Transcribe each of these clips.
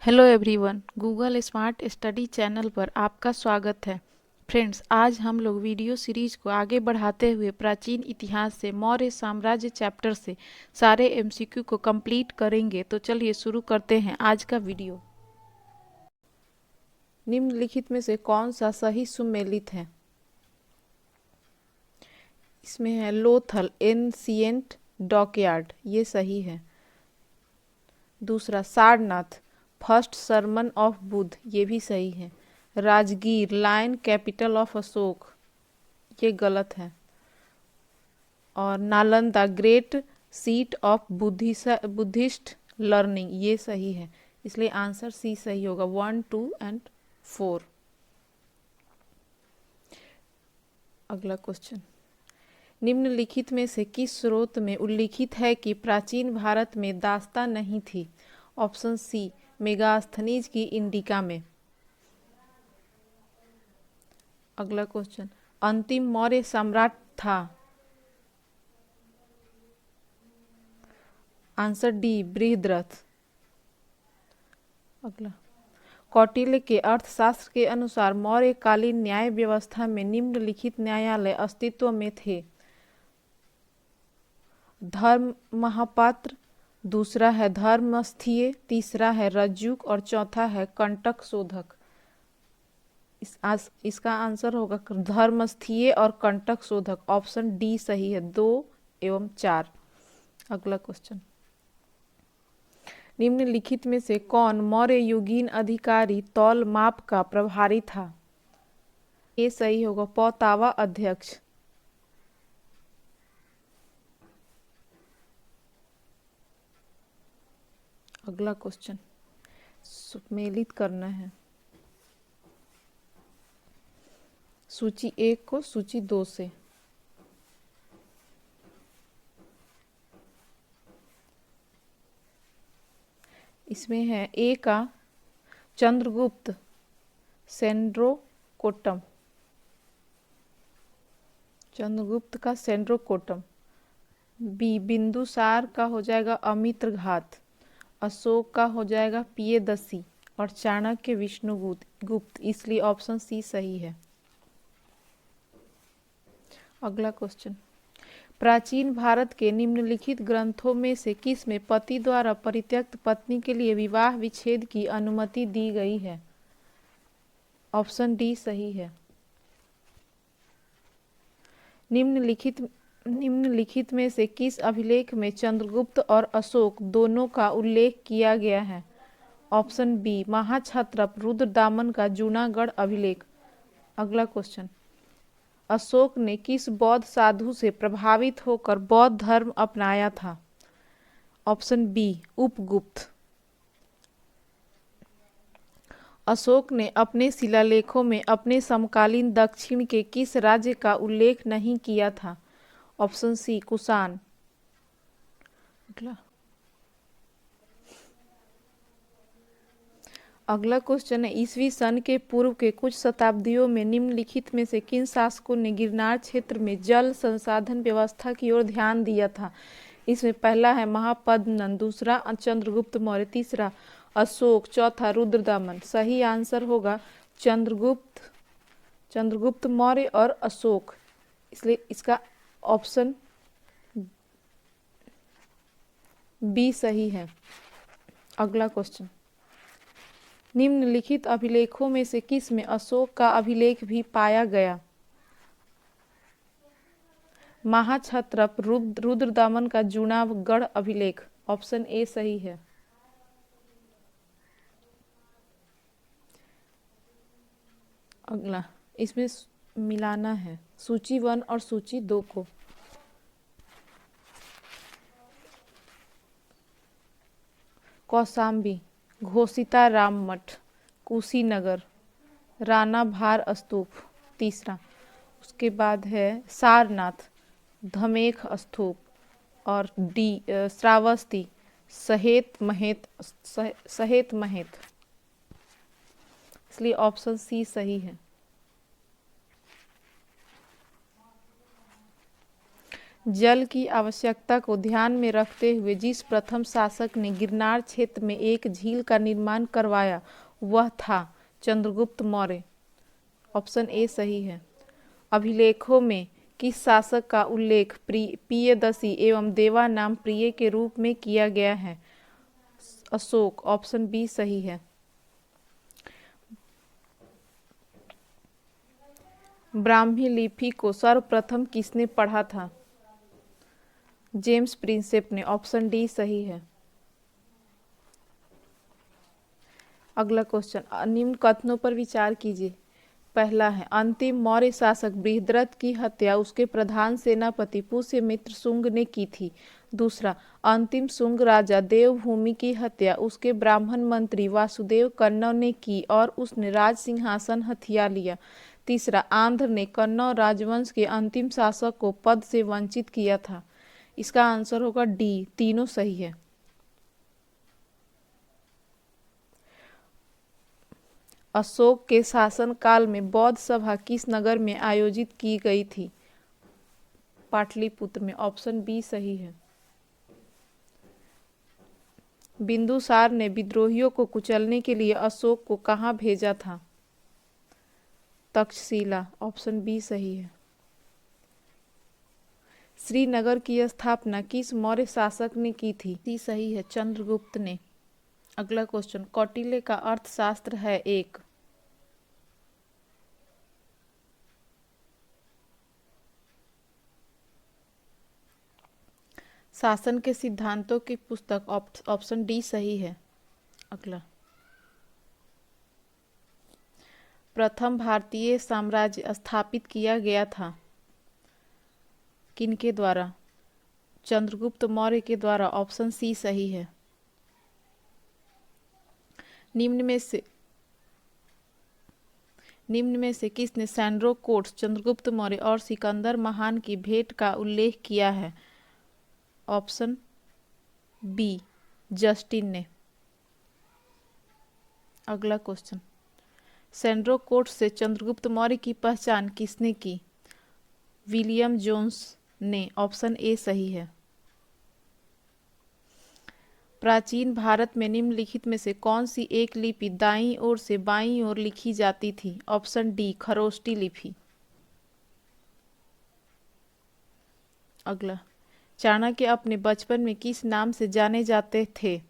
Hello everyone, Google smart study channel पर आपका स्वागत है। फ्रेंड्स, आज हम लोग वीडियो सीरीज को आगे बढ़ाते हुए प्राचीन इतिहास से मौर्य साम्राज्य चैप्टर से सारे एमसीक्यू को कंप्लीट करेंगे। तो चलिए शुरू करते हैं आज का वीडियो। निम्नलिखित में से कौन सा सही सुमेलित है? इसमें है लोथल एनशिएंट डॉकयार्ड, ये सही है। दूसरा, Sarnath first sermon of Buddha, ये भी सही है। Rajgir lion capital of Ashok, ये गलत है। और Nalanda great seat of Buddhist learning, ये सही है। इसलिए आंसर सी सही होगा, 1, 2 एंड 4। अगला क्वेश्चन, निम्नलिखित में से किस स्रोत में उल्लिखित है कि प्राचीन भारत में दास्ता नहीं थी? ऑप्शन सी, मेगास्थनीज की इंडिका में। अगला क्वेश्चन, अंतिम मौर्य सम्राट था? Answer D, Brihadratha. अगला, कौटिल्य के अर्थशास्त्र के अनुसार मौर्यकालीन न्याय व्यवस्था में निम्नलिखित न्यायालय अस्तित्व में थे? धर्म महापात्र, दूसरा है धर्मस्थीय, तीसरा है रज्जुक और चौथा है कंटक शोधक। इसका आंसर होगा धर्मस्थीय और कंटक शोधक। ऑप्शन डी सही है, 2 एवं 4। अगला क्वेश्चन, निम्नलिखित में से कौन मौर्य युगीन अधिकारी तौल माप का प्रभारी था? ये सही होगा, पौतावा अध्यक्ष। अगला क्वेश्चन, सुमेलित करना है सूची 1 को सूची 2 से। इसमें है ए का चंद्रगुप्त सेंड्रोकोटम, चंद्रगुप्त का सेंड्रोकोटम। बी, बिंदुसार का हो जाएगा अमित्र घात, अशोक का हो जाएगा पियदसी और चाणक्य विष्णुगुप्त, इसलिए ऑप्शन सी सही है। अगला क्वेश्चन, प्राचीन भारत के निम्नलिखित ग्रंथों में से किस में पति द्वारा परित्यक्त पत्नी के लिए विवाह विच्छेद की अनुमति दी गई है? ऑप्शन डी सही है। निम्नलिखित में से किस अभिलेख में चंद्रगुप्त और अशोक दोनों का उल्लेख किया गया है? ऑप्शन बी, महाक्षत्रप रुद्रदामन का जूनागढ़ अभिलेख। अगला क्वेश्चन, अशोक ने किस बौद्ध साधु से प्रभावित होकर बौद्ध धर्म अपनाया था? Option B, Upagupta. अशोक ने अपने शिलालेखों में अपने समकालीन दक्षिण के किस राज्य का उल्लेख नहीं किया था? Option C, Kushan. अगला क्वेश्चन है, ईसवी सन के पूर्व के कुछ शताब्दियों में निम्नलिखित में से किन शासकों ने गिरनार क्षेत्र में जल संसाधन व्यवस्था की ओर ध्यान दिया था? इसमें पहला है महापद्मनंद, दूसरा चंद्रगुप्त मौर्य, तीसरा अशोक, चौथा रुद्रदामन। सही आंसर होगा चंद्रगुप्त मौर्य और अशोक, इसलिए इसका ऑप्शन बी सही है। अगला क्वेश्चन, निम्नलिखित अभिलेखों में से किस में अशोक का अभिलेख भी पाया गया? महाक्षत्रप रुद्रदामन का जूनागढ़ अभिलेख। ऑप्शन ए सही है। अगला, इसमें मिलाना है सूची 1 और सूची 2 को। कौशाम्बी, घोषिता राम मठ, कुशीनगर, राणा भार स्तूप, तीसरा। उसके बाद है सारनाथ, धमेख स्तूप, और डी श्रावस्ती, सहेत महेत, इसलिए ऑप्शन सी सही है। जल की आवश्यकता को ध्यान में रखते हुए जिस प्रथम शासक ने गिरनार क्षेत्र में एक झील का निर्माण करवाया वह था चंद्रगुप्त मौर्य। ऑप्शन ए सही है। अभिलेखों में किस शासक का उल्लेख प्रियदर्शी एवं देवा नाम प्रिय के रूप में किया गया है? अशोक। ऑप्शन बी सही है। ब्राह्मी लिपि को सर्वप्रथम किसने पढ़ा था? जेम्स प्रिंसेप ने। ऑप्शन डी सही है। अगला क्वेश्चन, निम्न कथनों पर विचार कीजिए। पहला है, अंतिम मौर्य शासक बृहद्रथ की हत्या उसके प्रधान सेनापति पुष्यमित्र शुंग ने की थी। दूसरा, अंतिम शुंग राजा देवभूमि की हत्या उसके ब्राह्मण मंत्री वासुदेव कन्नौ ने की और उसने राज सिंहासन हथिया लिया। तीसरा, आंध्र ने कन्नौ राजवंश के अंतिम शासक को पद से वंचित किया था। इसका आंसर होगा डी, तीनों सही है। अशोक के शासनकाल में बौद्ध सभा किस नगर में आयोजित की गई थी? पाटलिपुत्र में। ऑप्शन बी सही है। बिंदुसार ने विद्रोहियों को कुचलने के लिए अशोक को कहाँ भेजा था? तक्षशिला। ऑप्शन बी सही है। श्रीनगर की स्थापना किस मौर्य शासक ने की थी? सी सही है, चंद्रगुप्त ने। अगला क्वेश्चन, कौटिल्य का अर्थशास्त्र है एक। शासन के सिद्धांतों की पुस्तक। ऑप्शन डी सही है। अगला, प्रथम भारतीय साम्राज्य स्थापित किया गया था किनके द्वारा? चंद्रगुप्त मौर्य के द्वारा। ऑप्शन सी सही है। निम्न में से किसने सैंड्रो कोट्स, चंद्रगुप्त मौर्य और सिकंदर महान की भेंट का उल्लेख किया है? ऑप्शन बी, जस्टिन ने। अगला क्वेश्चन, सैंड्रो कोट्स से चंद्रगुप्त मौर्य की पहचान किसने की? विलियम जोन्स ने। ऑप्शन ए सही है। प्राचीन भारत में निम्नलिखित में से कौन सी एक लिपि दाईं ओर से बाईं ओर लिखी जाती थी? ऑप्शन डी, खरोष्टी लिपि। अगला, चाणक्य अपने बचपन में किस नाम से जाने जाते थे?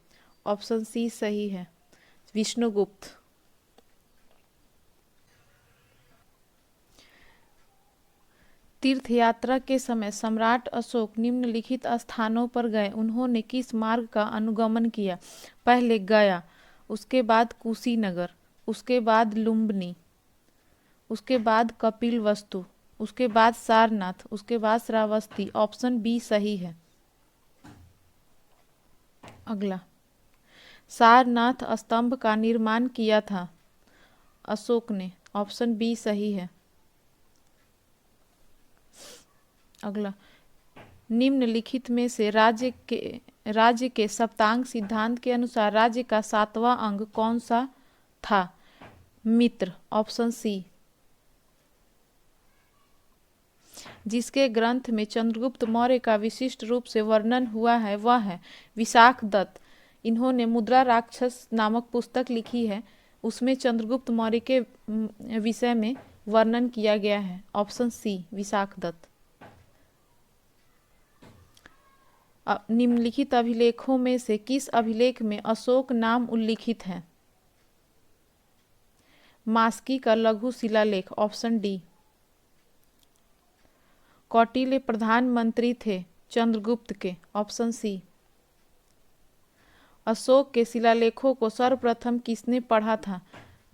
ऑप्शन सी सही है, विष्णुगुप्त। तीर्थ यात्रा के समय सम्राट अशोक निम्नलिखित स्थानों पर गए। उन्होंने किस मार्ग का अनुगमन किया? पहले गया, उसके बाद कुशीनगर, उसके बाद लुम्बिनी, उसके बाद कपिलवस्तु, उसके बाद सारनाथ, उसके बाद श्रावस्ती। ऑप्शन बी सही है। अगला, सारनाथ स्तंभ का निर्माण किया था अशोक ने। ऑप्शन बी सही है। अगला, निम्नलिखित में से राज्य के सप्तांग सिद्धांत के अनुसार राज्य का 7वां अंग कौन सा था? मित्र। Option C. जिसके ग्रंथ में चंद्रगुप्त मौर्य का विशिष्ट रूप से वर्णन हुआ है वह है विशाख दत्त। इन्होंने मुद्रा राक्षस नामक पुस्तक लिखी है, उसमें चंद्रगुप्त मौर्य के विषय में वर्णन किया गया है। Option C, Vishakhadatta. निम्नलिखित अभिलेखों में से किस अभिलेख में अशोक नाम उल्लिखित है? मास्की का लघु शिलालेख। Option D. कौटिल्य प्रधानमंत्री थे चंद्रगुप्त के। Option C. अशोक के शिलालेखों को सर्वप्रथम किसने पढ़ा था?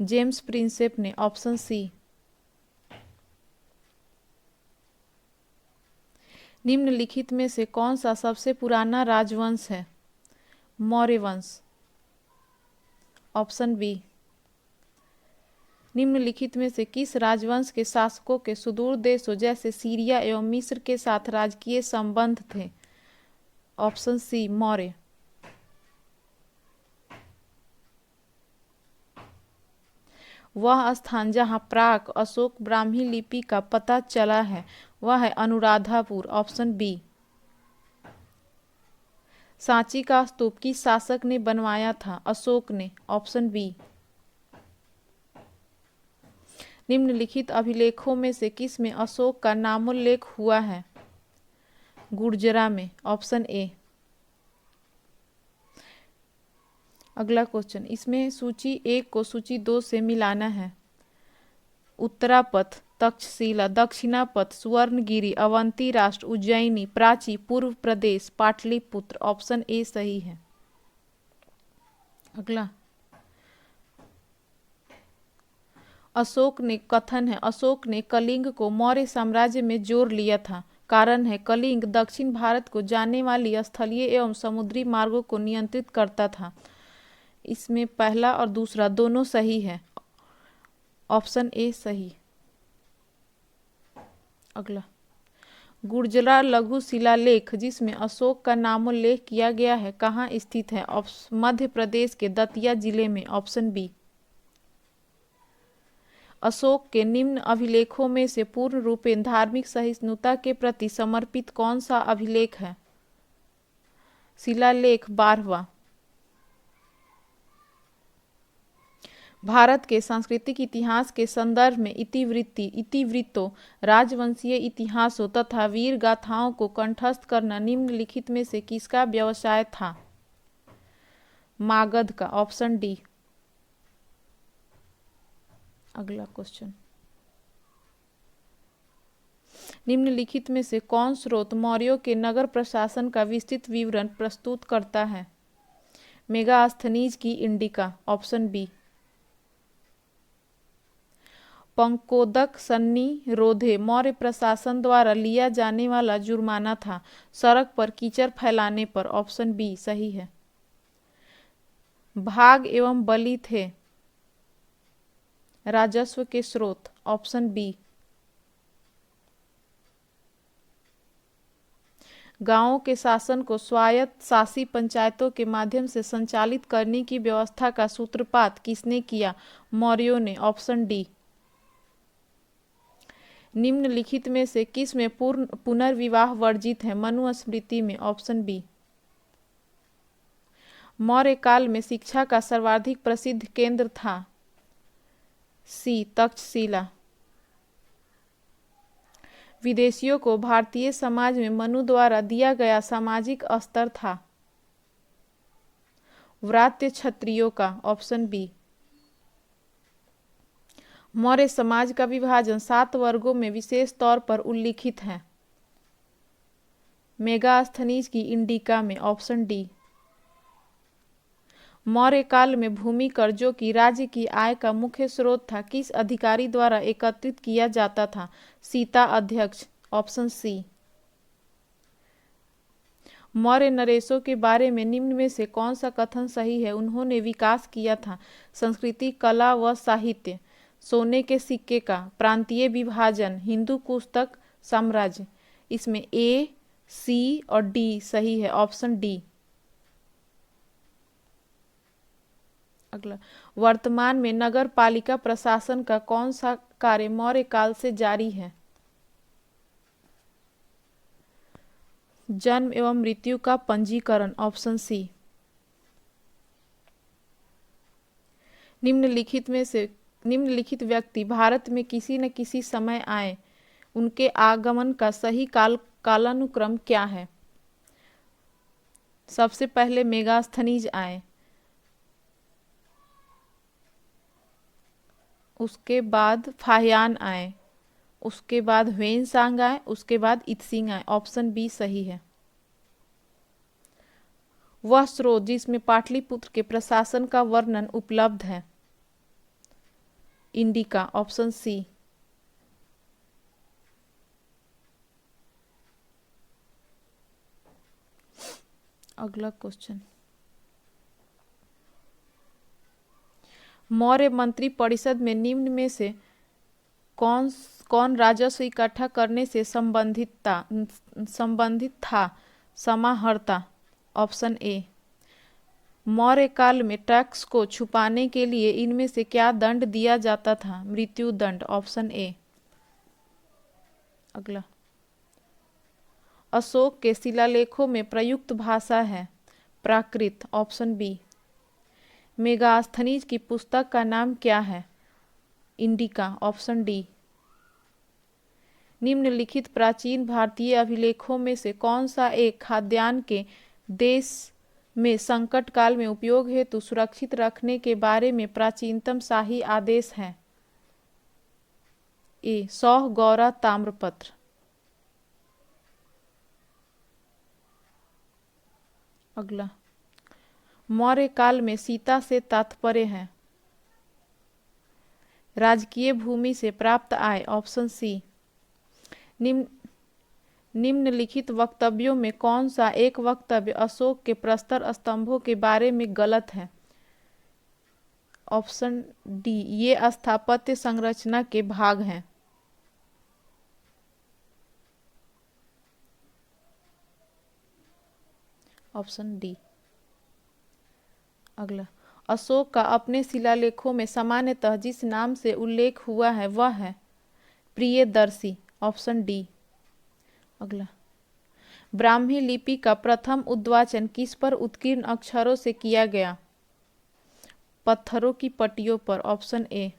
जेम्स प्रिंसेप ने। Option C. निम्नलिखित में से कौन सा सबसे पुराना राजवंश है? मौर्य वंश। Option B. निम्नलिखित में से किस राजवंश के शासकों के सुदूर देशों जैसे सीरिया एवं मिस्र के साथ राजकीय संबंध थे? Option C, Maurya. वह स्थान जहां प्राक अशोक ब्राह्मी लिपि का पता चला है वह है अनुराधापुर। Option B. सांची का स्तूप किस शासक ने बनवाया था? अशोक ने, ऑप्शन बी। निम्नलिखित अभिलेखों में से किस में अशोक का नामोल्लेख हुआ है? गुर्जरा में, ऑप्शन ए। अगला क्वेश्चन, इसमें सूची 1 को सूची 2 से मिलाना है। उत्तरापथ, तक्षशिला, दक्षिणापथ, स्वर्णगिरी, अवंती राष्ट्र, उज्जैनी, प्राची, पूर्व प्रदेश, पाटलिपुत्र, ऑप्शन ए सही है। अगला, अशोक ने कथन है अशोक ने कलिंग को मौर्य साम्राज्य में जोड़ लिया था। कारण है कलिंग दक्षिण भारत को जाने वाली स्थलीय एवं समुद्री मार्गों को नियंत्रित करता था। इसमें पहला और दूसरा दोनों सही है, ऑप्शन ए सही। अगला, गुर्जरा लघु शिलालेख जिसमें अशोक का नामोल्लेख किया गया है कहाँ स्थित है? मध्य प्रदेश के दतिया जिले में, ऑप्शन बी। अशोक के निम्न अभिलेखों में से पूर्ण रूपेण धार्मिक सहिष्णुता के प्रति समर्पित कौन सा अभिलेख है? शिलालेख 12वां। भारत के सांस्कृतिक इतिहास के संदर्भ में इतिवृत्तों, राजवंशीय इतिहासों तथा वीर गाथाओं को कंठस्थ करना निम्नलिखित में से किसका व्यवसाय था? मागध का, ऑप्शन डी। अगला क्वेश्चन, निम्नलिखित में से कौन स्रोत मौर्यों के नगर प्रशासन का विस्तृत विवरण प्रस्तुत करता है? मेगास्थनीज की इंडिका, ऑप्शन बी। पंकोदक सन्नी रोधे मौर्य प्रशासन द्वारा लिया जाने वाला जुर्माना था सड़क पर कीचड़ फैलाने पर, ऑप्शन बी सही है। भाग एवं बलि थे राजस्व के स्रोत, ऑप्शन बी। गांवों के शासन को स्वायत्त शासी पंचायतों के माध्यम से संचालित करने की व्यवस्था का सूत्रपात किसने किया? मौर्यों ने, ऑप्शन डी। निम्नलिखित में से किस में पुनर्विवाह वर्जित है? मनुस्मृति में, ऑप्शन बी। मौर्य काल में शिक्षा का सर्वाधिक प्रसिद्ध केंद्र था? सी तक्षशिला। विदेशियों को भारतीय समाज में मनु द्वारा दिया गया सामाजिक स्तर था? व्रात्य क्षत्रियों का, ऑप्शन बी। मौर्य समाज का विभाजन 7 वर्गों में विशेष तौर पर उल्लिखित है? मेगास्थनीज की इंडिका में, ऑप्शन डी। मौर्य काल में भूमि कर जो कि राज्य की आय का मुख्य स्रोत था किस अधिकारी द्वारा एकत्रित किया जाता था? सीता अध्यक्ष, ऑप्शन सी। मौर्य नरेशों के बारे में निम्न में से कौन सा कथन सही है? उन्होंने विकास किया था संस्कृति, कला व साहित्य, सोने के सिक्के का, प्रांतीय विभाजन, हिंदू कुश तक साम्राज्य। इसमें ए, सी और डी सही है, ऑप्शन डी। अगला, वर्तमान में नगर पालिका प्रशासन का कौन सा कार्य मौर्य काल से जारी है? जन्म एवं मृत्यु का पंजीकरण, ऑप्शन सी। निम्नलिखित व्यक्ति भारत में किसी न किसी समय आए, उनके आगमन का सही कालानुक्रम क्या है? सबसे पहले मेगास्थनीज आए, उसके बाद फाहियान आए, उसके बाद ह्वेनसांग आए, उसके बाद इत्सिंग आए, ऑप्शन बी सही है। वह स्रोत जिसमें पाटलिपुत्र के प्रशासन का वर्णन उपलब्ध है? Indica, option C. अगला क्वेश्चन, मौर्य मंत्री परिषद में निम्न में से कौन राजस्व इकट्ठा करने से संबंधित था? समाहर्ता, ऑप्शन ए। मौर्य काल में टैक्स को छुपाने के लिए इनमें से क्या दंड दिया जाता था? मृत्यु दंड, ऑप्शन ए। अगला, अशोक के शिलालेखों में प्रयुक्त भाषा है? प्राकृत ऑप्शन बी। मेगास्थनीज की पुस्तक का नाम क्या है? Indica option D. निम्नलिखित प्राचीन भारतीय अभिलेखों में से कौन सा एक खाद्यान्न के देश में संकट काल में उपयोग हेतु सुरक्षित रखने के बारे में प्राचीनतम शाही आदेश है? ए सौह गौरा ताम्रपत्र। अगला, मौर्य काल में सीता से तात्पर्य है? राजकीय भूमि से प्राप्त आय ऑप्शन सी। निम्नलिखित वक्तव्यों में कौन सा एक वक्तव्य अशोक के प्रस्तर स्तंभों के बारे में गलत है? ऑप्शन डी, ये स्थापत्य संरचना के भाग हैं। Option D. अगला, अशोक का अपने शिलालेखों में सामान्यतः जिस नाम से उल्लेख हुआ है वह है? Priyadarshi option D. अगला, ब्राह्मी लिपि का प्रथम उद्वाचन किस पर उत्कीर्ण अक्षरों से किया गया? पत्थरों की पट्टियों पर ऑप्शन ए।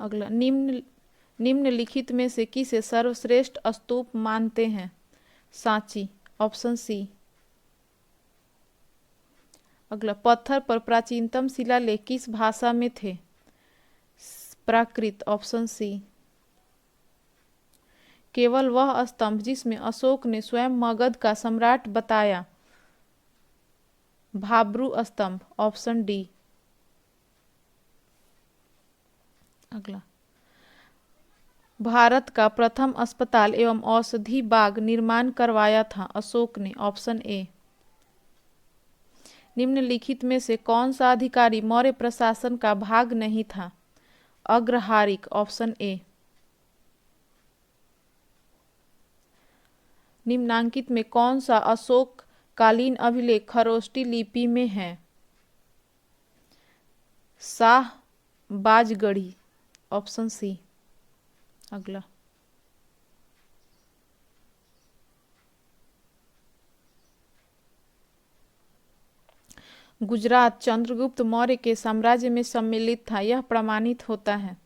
अगला, निम्नलिखित में से किसे सर्वश्रेष्ठ स्तूप मानते हैं? Sanchi option C. अगला, पत्थर पर प्राचीनतम शिलालेख किस भाषा में थे? Prakrit option C. केवल वह स्तंभ जिसमें अशोक ने स्वयं मगध का सम्राट बताया? भाब्रू स्तंभ ऑप्शन डी। अगला, भारत का प्रथम अस्पताल एवं औषधि बाग निर्माण करवाया था अशोक ने? Option A. निम्नलिखित में से कौन सा अधिकारी मौर्य प्रशासन का भाग नहीं था? अग्रहारिक ऑप्शन ए। निम्नांकित में कौन सा अशोक कालीन अभिलेख खरोष्टी लिपि में है? Shahbazgarhi option C. अगला, गुजरात चंद्रगुप्त मौर्य के साम्राज्य में सम्मिलित था, यह प्रमाणित होता है?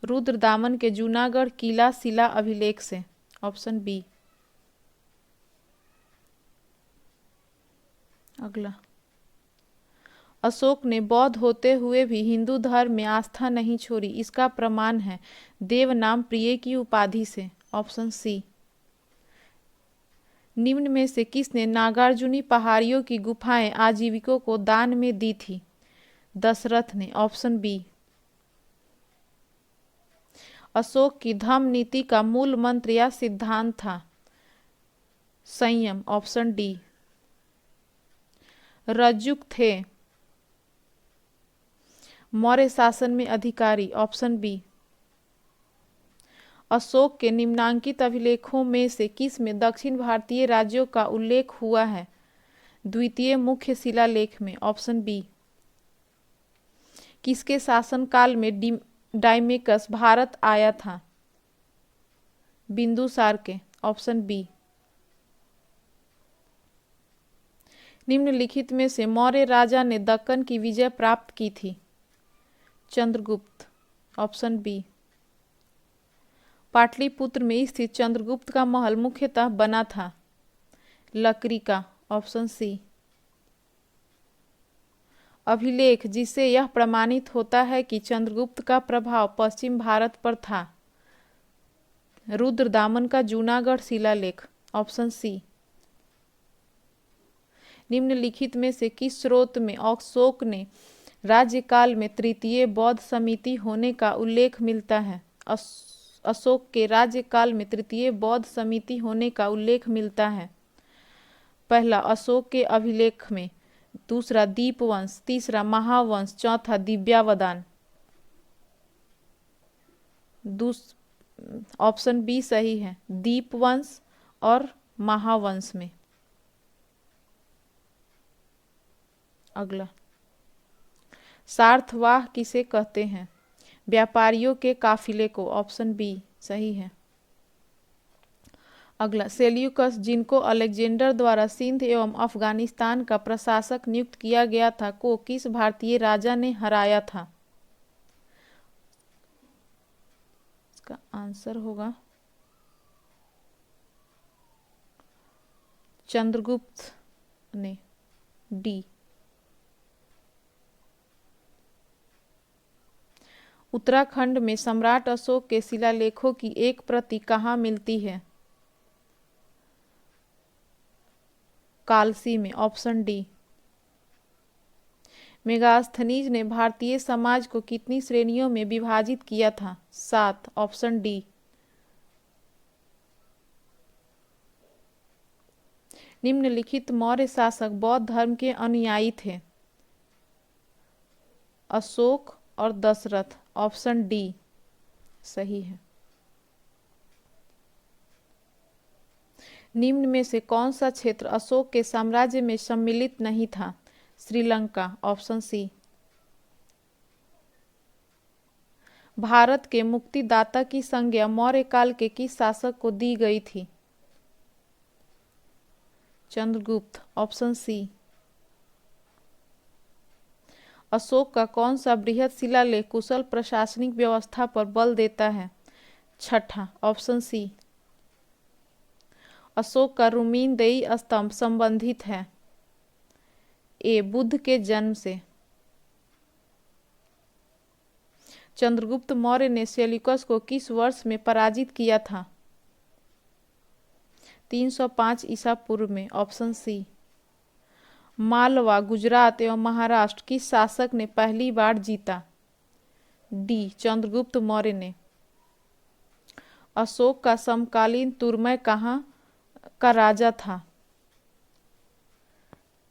रुद्रदामन के जूनागढ़ किला शिला अभिलेख से? Option B. अगला, अशोक ने बौद्ध होते हुए भी हिंदू धर्म में आस्था नहीं छोड़ी, इसका प्रमाण है? देवनाम प्रिय की उपाधि से? Option C. निम्न में से किसने नागार्जुनी पहाड़ियों की गुफाएं आजीविकों को दान में दी थी? दशरथ ने? Option B. अशोक की धम्म नीति का मूल मंत्र या सिद्धांत था? संयम ऑप्शन डी। रज्जुक थे मौर्य शासन में अधिकारी? Option B. अशोक के निम्नांकित अभिलेखों में से किस में दक्षिण भारतीय राज्यों का उल्लेख हुआ है? द्वितीय मुख्य शिलालेख में? Option B. किसके शासनकाल में डायमेकस भारत आया था? बिंदुसार के? Option B. निम्नलिखित में से मौर्य राजा ने दक्कन की विजय प्राप्त की थी? Chandragupta option B. पाटलिपुत्र में स्थित चंद्रगुप्त का महल मुख्यतः बना था? लकड़ी का? Option C. अभिलेख जिससे यह प्रमाणित होता है कि चंद्रगुप्त का प्रभाव पश्चिम भारत पर था? रुद्रदामन का जूनागढ़ शिलालेख? Option C. निम्नलिखित में से किस स्रोत में अशोक ने राज्यकाल में तृतीय बौद्ध समिति होने का उल्लेख मिलता है? अशोक के राज्यकाल में तृतीय बौद्ध समिति होने का उल्लेख मिलता है? पहला अशोक के अभिलेख में, दूसरा दीपवंश, तीसरा महावंश, चौथा दिव्यावदान। ऑप्शन बी सही है, दीपवंश और महावंश में। अगला, सार्थवाह किसे कहते हैं? व्यापारियों के काफिले को? ऑप्शन बी सही है। अगला, सेल्यूकस जिनको अलेक्जेंडर द्वारा सिंध एवं अफगानिस्तान का प्रशासक नियुक्त किया गया था को किस भारतीय राजा ने हराया था? इसका आंसर होगा चंद्रगुप्त ने, डी। उत्तराखंड में सम्राट अशोक के शिलालेखों की एक प्रति कहाँ मिलती है? कालसी में, ऑप्शन डी। मेगास्थनीज ने भारतीय समाज को कितनी श्रेणियों में विभाजित किया था? 7, ऑप्शन डी। निम्नलिखित मौर्य शासक बौद्ध धर्म के अनुयायी थे? अशोक और दशरथ, ऑप्शन डी सही है। निम्न में से कौन सा क्षेत्र अशोक के साम्राज्य में सम्मिलित नहीं था? Sri Lanka, option C. भारत के मुक्तिदाता की संज्ञा मौर्य काल के किस शासक को दी गई थी? Chandragupta, option C. अशोक का कौन सा बृहद शिलालेख कुशल प्रशासनिक व्यवस्था पर बल देता है? छठा, ऑप्शन सी। अशोक का रुमीनदेई स्तंभ संबंधित है? ए, बुद्ध के जन्म से। चंद्रगुप्त मौर्य ने सेल्यूकस को किस वर्ष में पराजित किया था? 305 ईसा पूर्व में, ऑप्शन सी। मालवा, गुजरात एवं महाराष्ट्र किस शासक ने पहली बार जीता? डी, चंद्रगुप्त मौर्य ने। अशोक का समकालीन तुर्मय कहाँ का राजा था?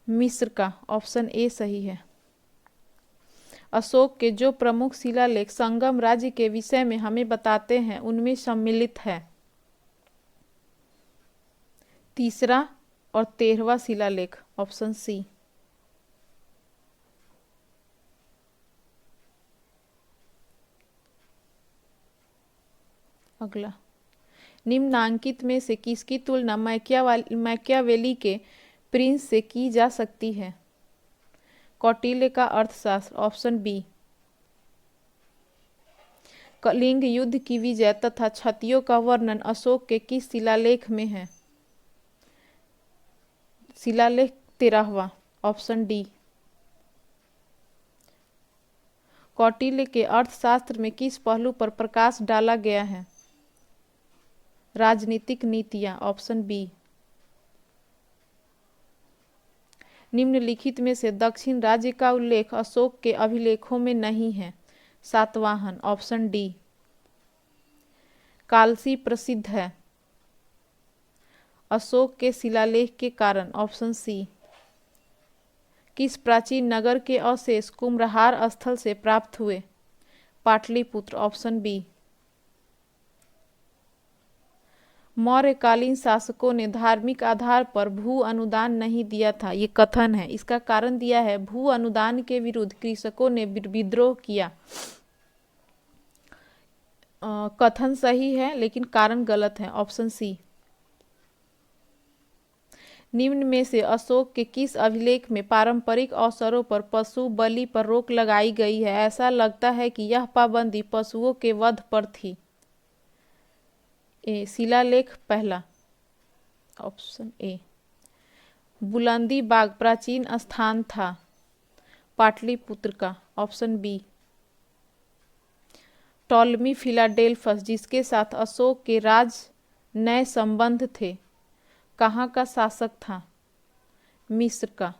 मिस्र का, ऑप्शन ए सही है। अशोक के जो प्रमुख शिलालेख संगम राज्य के विषय में हमें बताते हैं उनमें सम्मिलित है? तीसरा और 13वां शिलालेख, ऑप्शन सी। अगला, निम्नांकित में से किसकी तुलना मैकियावेली के प्रिंस से की जा सकती है? कौटिल्य का अर्थशास्त्र, ऑप्शन बी। कलिंग युद्ध की विजय तथा क्षतियों का वर्णन अशोक के किस शिलालेख में है? शिलालेख 13वां, ऑप्शन डी। कौटिल्य के अर्थशास्त्र में किस पहलू पर प्रकाश डाला गया है? राजनीतिक नीतियां, ऑप्शन बी। निम्नलिखित में से दक्षिण राज्य का उल्लेख अशोक के अभिलेखों में नहीं है? Satavahana, option D. कालसी प्रसिद्ध है अशोक के शिलालेख के कारण, ऑप्शन सी। किस प्राचीन नगर के अवशेष कुम्हरार स्थल से प्राप्त हुए? Pataliputra, option B. मौर्यकालीन शासकों ने धार्मिक आधार पर भू अनुदान नहीं दिया था, ये कथन है। इसका कारण दिया है भू अनुदान के विरुद्ध कृषकों ने विद्रोह किया। कथन सही है लेकिन कारण गलत है, ऑप्शन सी। निम्न में से अशोक के किस अभिलेख में पारंपरिक अवसरों पर पशु बलि पर रोक लगाई गई है? ऐसा लगता है कि यह पाबंदी पशुओं के वध पर थी। ए, शिलालेख पहला, ऑप्शन ए। बुलंदी बाग प्राचीन स्थान था? पाटलिपुत्र का, ऑप्शन बी। टॉलमी फिलाडेल्फस जिसके साथ अशोक के राज नए संबंध थे, कहाँ का शासक था? मिस्र का,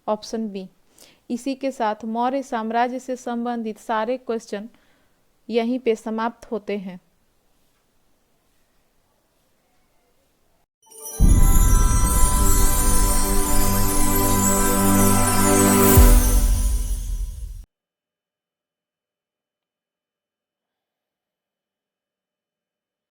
ऑप्शन बी। इसी के साथ मौर्य साम्राज्य से संबंधित सारे क्वेश्चन यहीं पे समाप्त होते हैं।